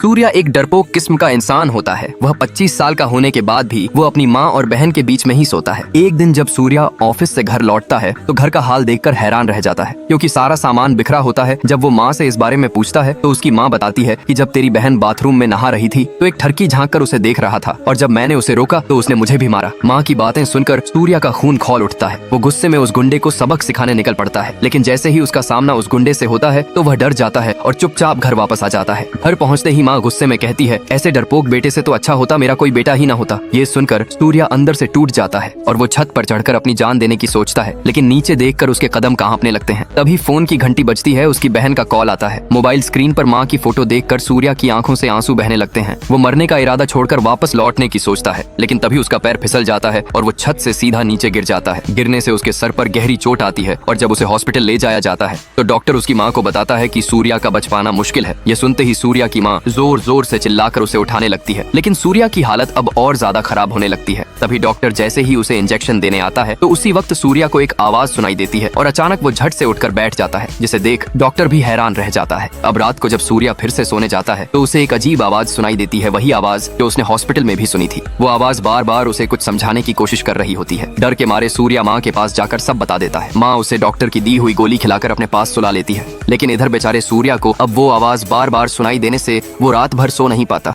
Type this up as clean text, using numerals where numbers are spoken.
सूर्या एक डरपोक किस्म का इंसान होता है। वह 25 साल का होने के बाद भी वो अपनी माँ और बहन के बीच में ही सोता है। एक दिन जब सूर्या ऑफिस से घर लौटता है तो घर का हाल देखकर हैरान रह जाता है, क्योंकि सारा सामान बिखरा होता है। जब वो माँ से इस बारे में पूछता है तो उसकी माँ बताती है कि जब तेरी बहन बाथरूम में नहा रही थी तो एक ठरकी झांक कर उसे देख रहा था, और जब मैंने उसे रोका तो उसने मुझे भी मारा। माँ की बातें सुनकर सूर्या का खून खौल उठता है। वो गुस्से में उस गुंडे को सबक सिखाने निकल पड़ता है, लेकिन जैसे ही उसका सामना उस गुंडे से होता है तो वह डर जाता है और चुपचाप घर वापस आ जाता है। घर पहुँचते ही माँ गुस्से में कहती है, ऐसे डरपोक बेटे से तो अच्छा होता मेरा कोई बेटा ही ना होता। ये सुनकर सूर्या अंदर से टूट जाता है और वो छत पर चढ़कर अपनी जान देने की सोचता है, लेकिन नीचे देखकर उसके कदम कांपने लगते हैं। तभी फोन की घंटी बजती है। उसकी बहन का कॉल आता है। मोबाइल स्क्रीन पर माँ की फोटो देखकर सूर्या की आंखों से आंसू बहने लगते हैं। वो मरने का इरादा छोड़कर वापस लौटने की सोचता है, लेकिन तभी उसका पैर फिसल जाता है और वो छत से सीधा नीचे गिर जाता है। गिरने से उसके सर पर गहरी चोट आती है और जब उसे हॉस्पिटल ले जाया जाता है तो डॉक्टर उसकी माँ को बताता है कि सूर्या का बच पाना मुश्किल है। ये सुनते ही सूर्या की माँ जोर जोर से चिल्लाकर उसे उठाने लगती है, लेकिन सूर्या की हालत अब और ज्यादा खराब होने लगती है। तभी डॉक्टर जैसे ही उसे इंजेक्शन देने आता है तो उसी वक्त सूर्या को एक आवाज सुनाई देती है और अचानक वो झट से उठकर बैठ जाता है, जिसे देख डॉक्टर भी हैरान रह जाता है। अब रात को जब सूर्या फिर से सोने जाता है तो उसे एक अजीब आवाज सुनाई देती है, वही आवाज जो उसने हॉस्पिटल में भी सुनी थी। वो आवाज बार बार उसे कुछ समझाने की कोशिश कर रही होती है। डर के मारे सूर्या माँ के पास जाकर सब बता देता है। माँ उसे डॉक्टर की दी हुई गोली खिलाकर अपने पास सुला लेती है, लेकिन इधर बेचारे सूर्या को अब वो आवाज बार बार सुनाई देने से वो रात भर सो नहीं पाता।